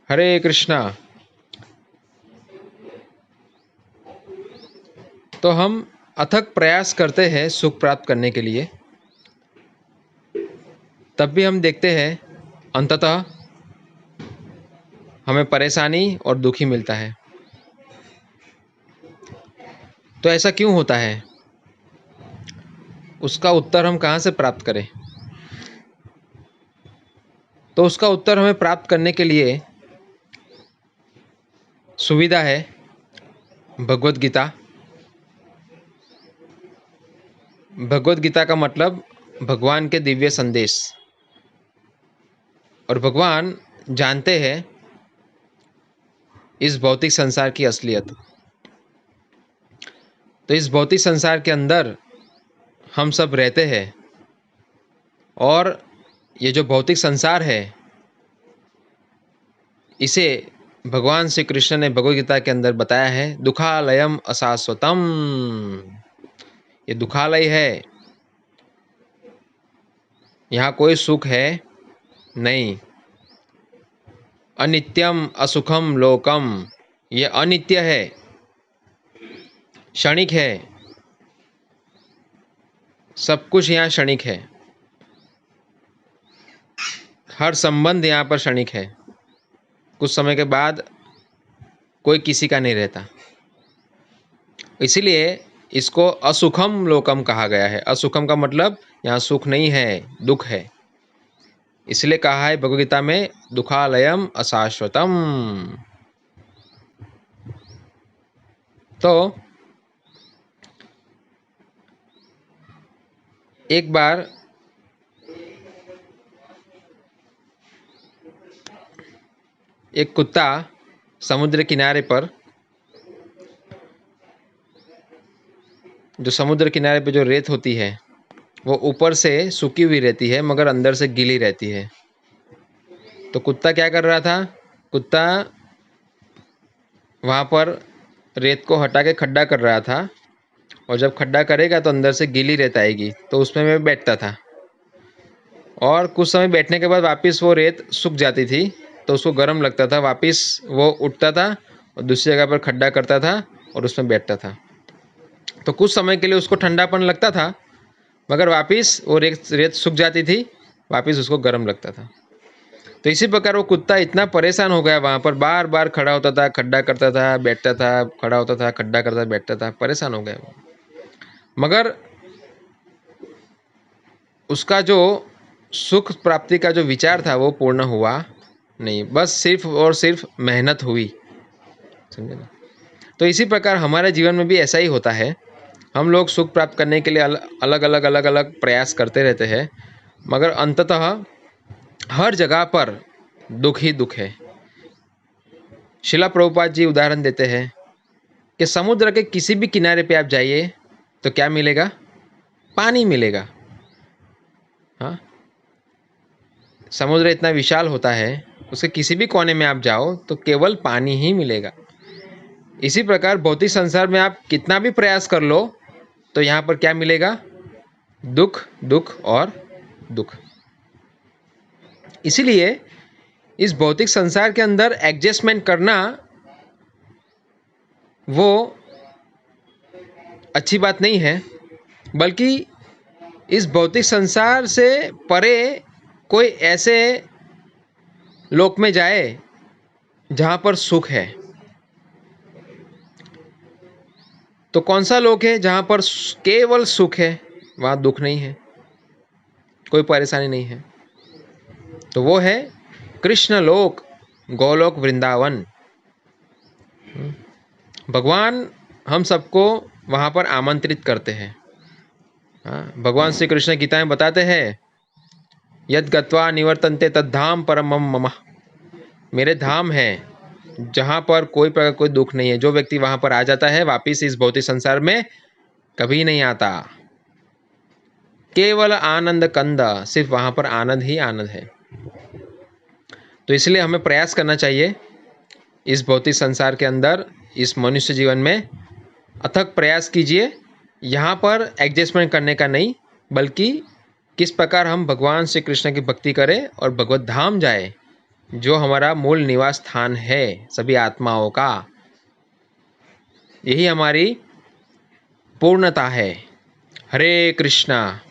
हरे कृष्णा। तो हम अथक प्रयास करते हैं सुख प्राप्त करने के लिए, तब भी हम देखते हैं अंततः हमें परेशानी और दुख ही मिलता है। तो ऐसा क्यों होता है? उसका उत्तर हम कहाँ से प्राप्त करें? तो उसका उत्तर हमें प्राप्त करने के लिए सुविधा है भगवत गीता। भगवत गीता का मतलब भगवान के दिव्य संदेश। और भगवान जानते हैं इस भौतिक संसार की असलियत। तो इस भौतिक संसार के अंदर हम सब रहते हैं, और ये जो भौतिक संसार है इसे भगवान श्री कृष्ण ने भगवद गीता के अंदर बताया है दुखालयम अशाश्वतम। ये दुखालय है, यहाँ कोई सुख है नहीं। अनित्यम असुखम लोकम, ये अनित्य है, क्षणिक है, सब कुछ यहाँ क्षणिक है। हर संबंध यहाँ पर क्षणिक है, कुछ समय के बाद कोई किसी का नहीं रहता। इसीलिए इसको असुखम लोकम कहा गया है। असुखम का मतलब यहाँ सुख नहीं है, दुख है। इसलिए कहा है भगवद गीता में दुखालयम अशाश्वतम। तो एक बार एक कुत्ता समुद्र किनारे पर, जो समुद्र किनारे पे जो रेत होती है वो ऊपर से सूखी हुई रहती है मगर अंदर से गीली रहती है। तो कुत्ता क्या कर रहा था? कुत्ता वहाँ पर रेत को हटा के खड्डा कर रहा था, और जब खड्डा करेगा तो अंदर से गीली रेत आएगी, तो उसमें मैं बैठता था। और कुछ समय बैठने के बाद वापस वो रेत सूख जाती थी, तो उसको गर्म लगता था, वापस वो उठता था और दूसरी जगह पर खड्डा करता था और उसमें बैठता था। तो कुछ समय के लिए उसको ठंडापन लगता था, मगर वापस वो रेत सूख जाती थी, वापस उसको गर्म लगता था। तो इसी प्रकार वो कुत्ता इतना परेशान हो गया, वहाँ पर बार बार खड़ा होता था, खड्डा करता था, बैठता था, खड़ा होता था, खड्डा करता, बैठता था, परेशान हो गया वो। मगर उसका जो सुख प्राप्ति का जो विचार था वो पूर्ण हुआ नहीं, बस सिर्फ और सिर्फ मेहनत हुई। समझे ना? तो इसी प्रकार हमारे जीवन में भी ऐसा ही होता है। हम लोग सुख प्राप्त करने के लिए अलग अलग प्रयास करते रहते हैं, मगर अंततः हर जगह पर दुख ही दुख है। शिला प्रभुपाद जी उदाहरण देते हैं कि समुद्र के किसी भी किनारे पे आप जाइए तो क्या मिलेगा? पानी मिलेगा। हाँ, समुद्र इतना विशाल होता है, उसके किसी भी कोने में आप जाओ तो केवल पानी ही मिलेगा। इसी प्रकार भौतिक संसार में आप कितना भी प्रयास कर लो तो यहाँ पर क्या मिलेगा? दुख, दुख और दुख। इसीलिए इस भौतिक संसार के अंदर एडजस्टमेंट करना वो अच्छी बात नहीं है, बल्कि इस भौतिक संसार से परे कोई ऐसे लोक में जाए जहाँ पर सुख है। तो कौन सा लोक है जहाँ पर केवल सुख है, वहाँ दुख नहीं है, कोई परेशानी नहीं है? तो वो है कृष्ण लोक, गोलोक, वृंदावन। भगवान हम सबको वहाँ पर आमंत्रित करते हैं। हाँ, भगवान श्री कृष्ण गीता में बताते हैं यद गत्वा निवर्तन्ते तद्धाम परमम मम। मेरे धाम है जहाँ पर कोई प्रकार कोई दुख नहीं है। जो व्यक्ति वहाँ पर आ जाता है वापिस इस भौतिक संसार में कभी नहीं आता। केवल आनंद कंद, सिर्फ वहाँ पर आनंद ही आनंद है। तो इसलिए हमें प्रयास करना चाहिए इस भौतिक संसार के अंदर, इस मनुष्य जीवन में अथक प्रयास कीजिए। यहाँ पर एडजस्टमेंट करने का नहीं, बल्कि किस प्रकार हम भगवान श्री कृष्ण की भक्ति करें और भगवत धाम जाए, जो हमारा मूल निवास स्थान है सभी आत्माओं का, यही हमारी पूर्णता है। हरे कृष्णा।